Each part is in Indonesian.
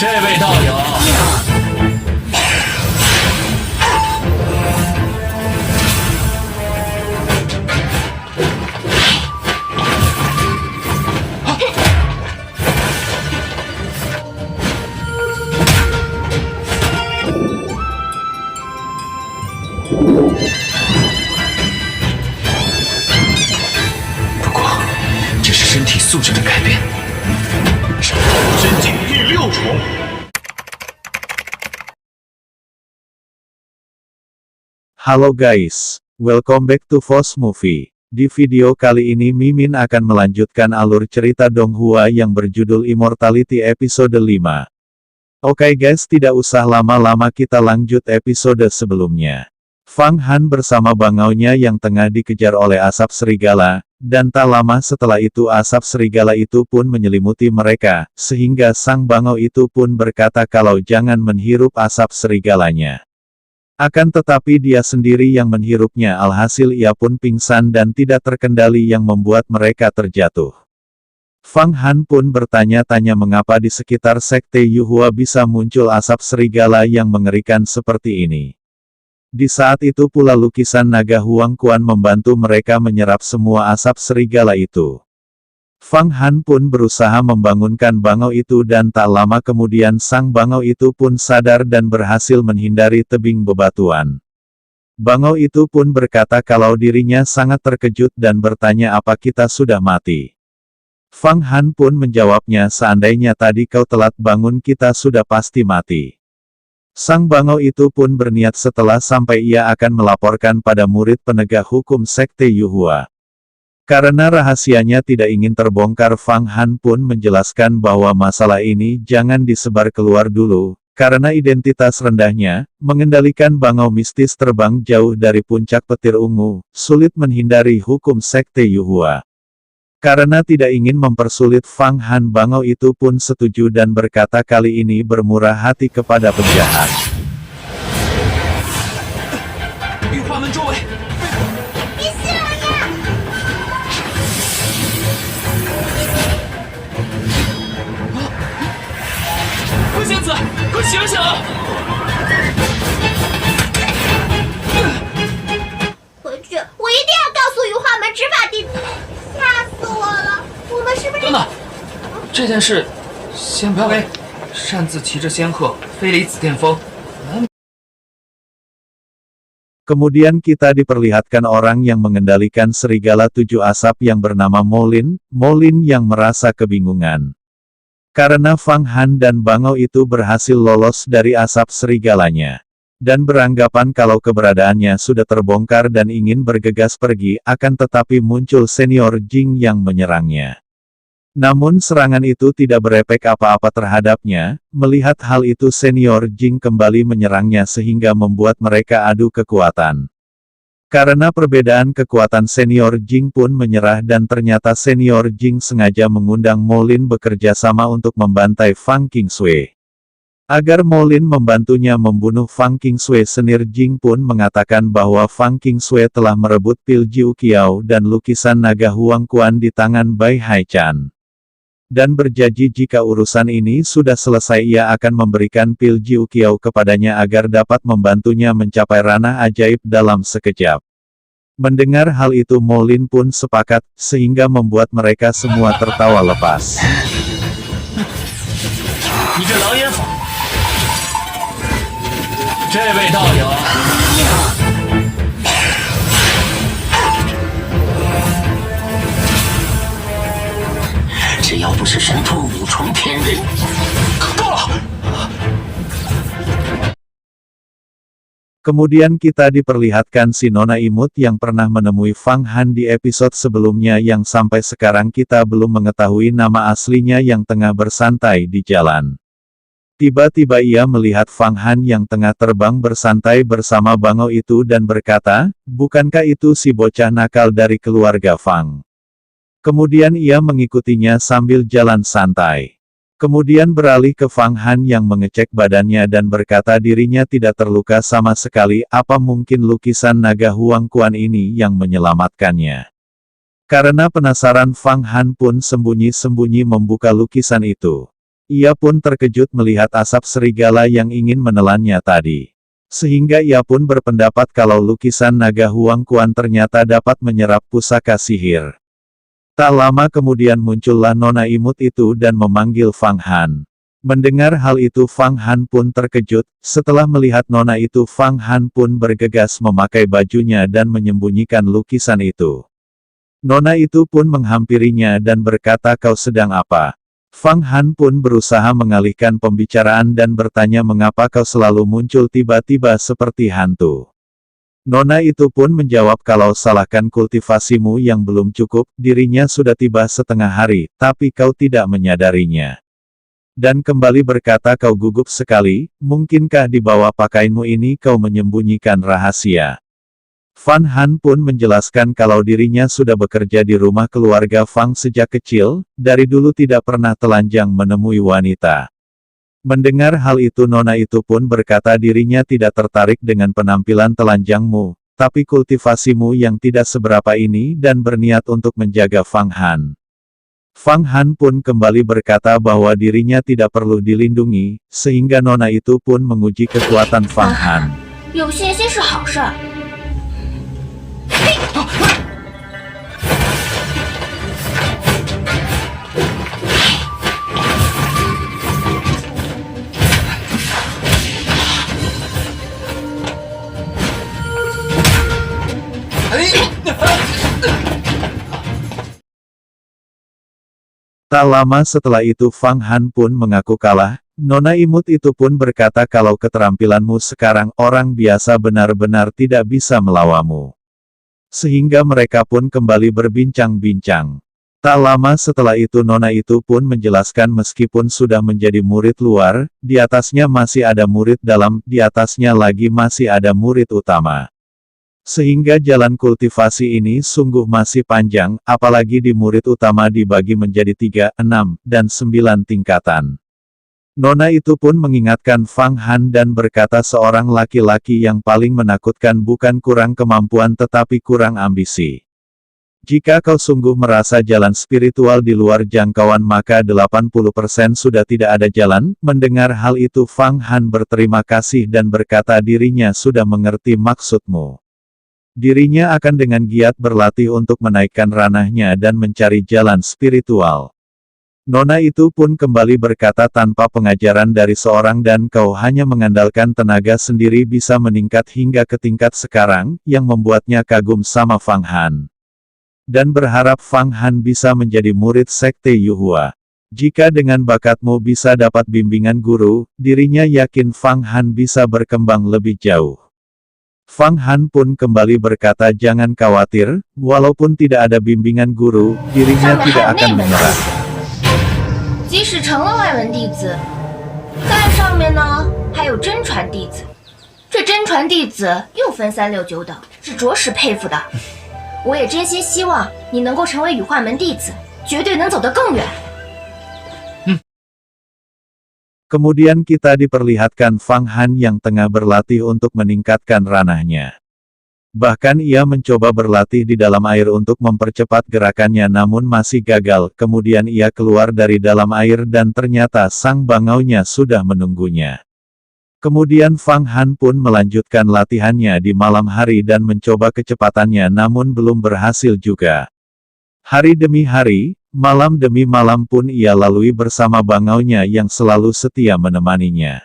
这位道友，不过，这是身体素质的改变。真经第6重。Halo guys, welcome back to Voss Movie. Di video kali ini Mimin akan melanjutkan alur cerita Donghua yang berjudul Immortality episode 5. Oke guys, tidak usah lama-lama, kita lanjut episode sebelumnya. Fang Han bersama bangaunya yang tengah dikejar oleh asap serigala, dan tak lama setelah itu asap serigala itu pun menyelimuti mereka, sehingga sang bangau itu pun berkata kalau jangan menghirup asap serigalanya. Akan tetapi dia sendiri yang menghirupnya, alhasil ia pun pingsan dan tidak terkendali yang membuat mereka terjatuh. Fang Han pun bertanya-tanya mengapa di sekitar sekte Yuhua bisa muncul asap serigala yang mengerikan seperti ini. Di saat itu pula lukisan naga Huang Quan membantu mereka menyerap semua asap serigala itu. Fang Han pun berusaha membangunkan bangau itu dan tak lama kemudian sang bangau itu pun sadar dan berhasil menghindari tebing bebatuan. Bangau itu pun berkata kalau dirinya sangat terkejut dan bertanya apa kita sudah mati. Fang Han pun menjawabnya seandainya tadi kau telat bangun kita sudah pasti mati. Sang bangau itu pun berniat setelah sampai ia akan melaporkan pada murid penegak hukum sekte Yuhua. Karena rahasianya tidak ingin terbongkar, Fang Han pun menjelaskan bahwa masalah ini jangan disebar keluar dulu, karena identitas rendahnya, mengendalikan bangau mistis terbang jauh dari puncak petir ungu, sulit menghindari hukum sekte Yuhua. Karena tidak ingin mempersulit Fang Han, bangau itu pun setuju dan berkata kali ini bermurah hati kepada penjahat. 御花门周围，别信了呀！龟仙子，快醒醒！回去，我一定要告诉御花门执法弟子。吓死我了！我们是不是？等等，这件事先不要给，擅自骑着仙鹤飞离紫殿峰。 Kemudian kita diperlihatkan orang yang mengendalikan serigala 7 asap yang bernama Molin yang merasa kebingungan. Karena Fang Han dan bangau itu berhasil lolos dari asap serigalanya. Dan beranggapan kalau keberadaannya sudah terbongkar dan ingin bergegas pergi, akan tetapi muncul senior Jing yang menyerangnya. Namun serangan itu tidak berefek apa-apa terhadapnya, melihat hal itu senior Jing kembali menyerangnya sehingga membuat mereka adu kekuatan. Karena perbedaan kekuatan senior Jing pun menyerah dan ternyata senior Jing sengaja mengundang Molin bekerja sama untuk membantai Fang Qingsui. Agar Molin membantunya membunuh Fang Qingsui, senior Jing pun mengatakan bahwa Fang Qingsui telah merebut pil Jiu Qiao dan lukisan naga Huang Quan di tangan Bai Haichan. Dan berjanji jika urusan ini sudah selesai ia akan memberikan pil Jiu Qiao kepadanya agar dapat membantunya mencapai ranah ajaib dalam sekejap. Mendengar hal itu Molin pun sepakat, sehingga membuat mereka semua tertawa lepas. 你这狼烟法，这位道友，只要不是神通5重天人，够了！ Kemudian kita diperlihatkan si Nona Imut yang pernah menemui Fang Han di episode sebelumnya yang sampai sekarang kita belum mengetahui nama aslinya yang tengah bersantai di jalan. Tiba-tiba ia melihat Fang Han yang tengah terbang bersantai bersama bangau itu dan berkata, bukankah itu si bocah nakal dari keluarga Fang? Kemudian ia mengikutinya sambil jalan santai. Kemudian beralih ke Fang Han yang mengecek badannya dan berkata dirinya tidak terluka sama sekali, apa mungkin lukisan naga Huang Quan ini yang menyelamatkannya. Karena penasaran Fang Han pun sembunyi-sembunyi membuka lukisan itu. Ia pun terkejut melihat asap serigala yang ingin menelannya tadi. Sehingga ia pun berpendapat kalau lukisan naga Huang Quan ternyata dapat menyerap pusaka sihir. Tak lama kemudian muncullah nona imut itu dan memanggil Fang Han. Mendengar hal itu Fang Han pun terkejut, setelah melihat nona itu Fang Han pun bergegas memakai bajunya dan menyembunyikan lukisan itu. Nona itu pun menghampirinya dan berkata, "Kau sedang apa?" Fang Han pun berusaha mengalihkan pembicaraan dan bertanya, "Mengapa kau selalu muncul tiba-tiba seperti hantu?" Nona itu pun menjawab kalau salahkan kultivasimu yang belum cukup, dirinya sudah tiba setengah hari, tapi kau tidak menyadarinya. Dan kembali berkata, "Kau gugup sekali, mungkinkah di bawah pakaianmu ini kau menyembunyikan rahasia?" Fan Han pun menjelaskan kalau dirinya sudah bekerja di rumah keluarga Fang sejak kecil, dari dulu tidak pernah telanjang menemui wanita. Mendengar hal itu nona itu pun berkata dirinya tidak tertarik dengan penampilan telanjangmu, tapi kultivasimu yang tidak seberapa ini dan berniat untuk menjaga Fang Han. Fang Han pun kembali berkata bahwa dirinya tidak perlu dilindungi, sehingga nona itu pun menguji kekuatan Fang Han. 有信心是好事儿。 Tak lama setelah itu Fang Han pun mengaku kalah, nona imut itu pun berkata kalau keterampilanmu sekarang orang biasa benar-benar tidak bisa melawanmu. Sehingga mereka pun kembali berbincang-bincang. Tak lama setelah itu nona itu pun menjelaskan meskipun sudah menjadi murid luar, di atasnya masih ada murid dalam, di atasnya lagi masih ada murid utama. Sehingga jalan kultivasi ini sungguh masih panjang, apalagi di murid utama dibagi menjadi 3, 6, dan 9 tingkatan. Nona itu pun mengingatkan Fang Han dan berkata seorang laki-laki yang paling menakutkan bukan kurang kemampuan tetapi kurang ambisi. Jika kau sungguh merasa jalan spiritual di luar jangkauan maka 80% sudah tidak ada jalan. Mendengar hal itu Fang Han berterima kasih dan berkata dirinya sudah mengerti maksudmu. Dirinya akan dengan giat berlatih untuk menaikkan ranahnya dan mencari jalan spiritual. Nona itu pun kembali berkata tanpa pengajaran dari seorang dan kau hanya mengandalkan tenaga sendiri bisa meningkat hingga ke tingkat sekarang, yang membuatnya kagum sama Fang Han. Dan berharap Fang Han bisa menjadi murid sekte Yuhua. Jika dengan bakatmu bisa dapat bimbingan guru, dirinya yakin Fang Han bisa berkembang lebih jauh. Fang Han pun kembali berkata jangan khawatir, walaupun tidak ada bimbingan guru, dirinya tidak akan menyerah. 即使成了外门弟子，在上面呢还有真传弟子。这真传弟子又分3、6、9等，是着实佩服的。我也真心希望你能够成为羽化门弟子，绝对能走得更远。 Kemudian kita diperlihatkan Fang Han yang tengah berlatih untuk meningkatkan ranahnya. Bahkan ia mencoba berlatih di dalam air untuk mempercepat gerakannya namun masih gagal. Kemudian ia keluar dari dalam air dan ternyata sang bangaunya sudah menunggunya. Kemudian Fang Han pun melanjutkan latihannya di malam hari dan mencoba kecepatannya namun belum berhasil juga. Hari demi hari, malam demi malam pun ia lalui bersama bangaunya yang selalu setia menemaninya.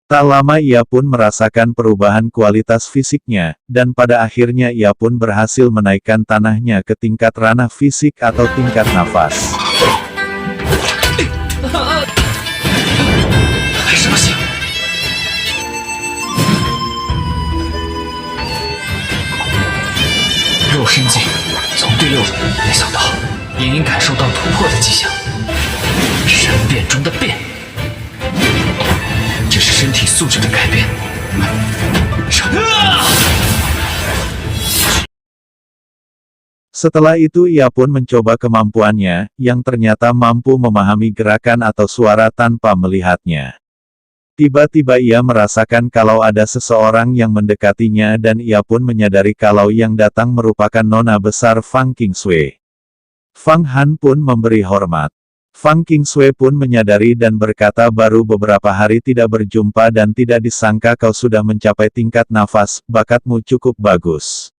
Tak lama ia pun merasakan perubahan kualitas fisiknya, dan pada akhirnya ia pun berhasil menaikkan tanahnya ke tingkat ranah fisik atau tingkat nafas. 什么星？肉身境，从第6种没想到，隐隐感受到突破的迹象。神变中的变，这是身体素质的改变。Setelah itu ia pun mencoba kemampuannya, yang ternyata mampu memahami gerakan atau suara tanpa melihatnya. Tiba-tiba ia merasakan kalau ada seseorang yang mendekatinya dan ia pun menyadari kalau yang datang merupakan nona besar Fang Qingshui. Fang Han pun memberi hormat. Fang Qingshui pun menyadari dan berkata baru beberapa hari tidak berjumpa dan tidak disangka kau sudah mencapai tingkat nafas, bakatmu cukup bagus.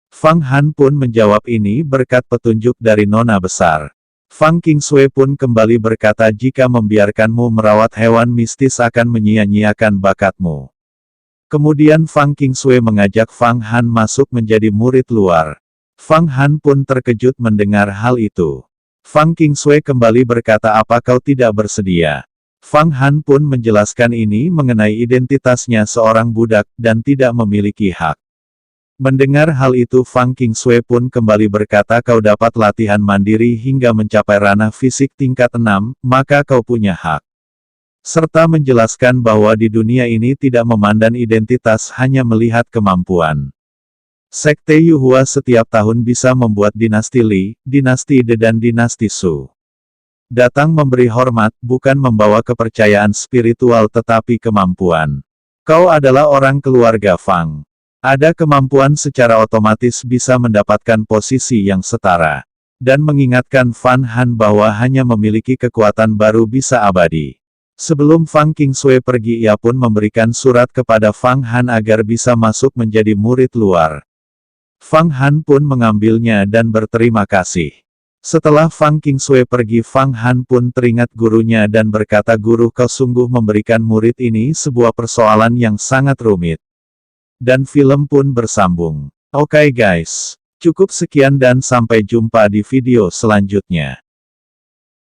Fang Han pun menjawab ini berkat petunjuk dari Nona Besar. Fang Qingshui pun kembali berkata jika membiarkanmu merawat hewan mistis akan menyia-nyiakan bakatmu. Kemudian Fang Qingshui mengajak Fang Han masuk menjadi murid luar. Fang Han pun terkejut mendengar hal itu. Fang Qingshui kembali berkata apa kau tidak bersedia? Fang Han pun menjelaskan ini mengenai identitasnya seorang budak dan tidak memiliki hak. Mendengar hal itu Fang Qingshui pun kembali berkata kau dapat latihan mandiri hingga mencapai ranah fisik tingkat 6, maka kau punya hak. Serta menjelaskan bahwa di dunia ini tidak memandang identitas hanya melihat kemampuan. Sekte Yuhua setiap tahun bisa membuat dinasti Li, dinasti De dan dinasti Su. Datang memberi hormat bukan membawa kepercayaan spiritual tetapi kemampuan. Kau adalah orang keluarga Fang. Ada kemampuan secara otomatis bisa mendapatkan posisi yang setara. Dan mengingatkan Fan Han bahwa hanya memiliki kekuatan baru bisa abadi. Sebelum Fang Qingshui pergi ia pun memberikan surat kepada Fang Han agar bisa masuk menjadi murid luar. Fang Han pun mengambilnya dan berterima kasih. Setelah Fang Qingshui pergi Fang Han pun teringat gurunya dan berkata guru kau sungguh memberikan murid ini sebuah persoalan yang sangat rumit. Dan film pun bersambung. Oke guys, cukup sekian dan sampai jumpa di video selanjutnya.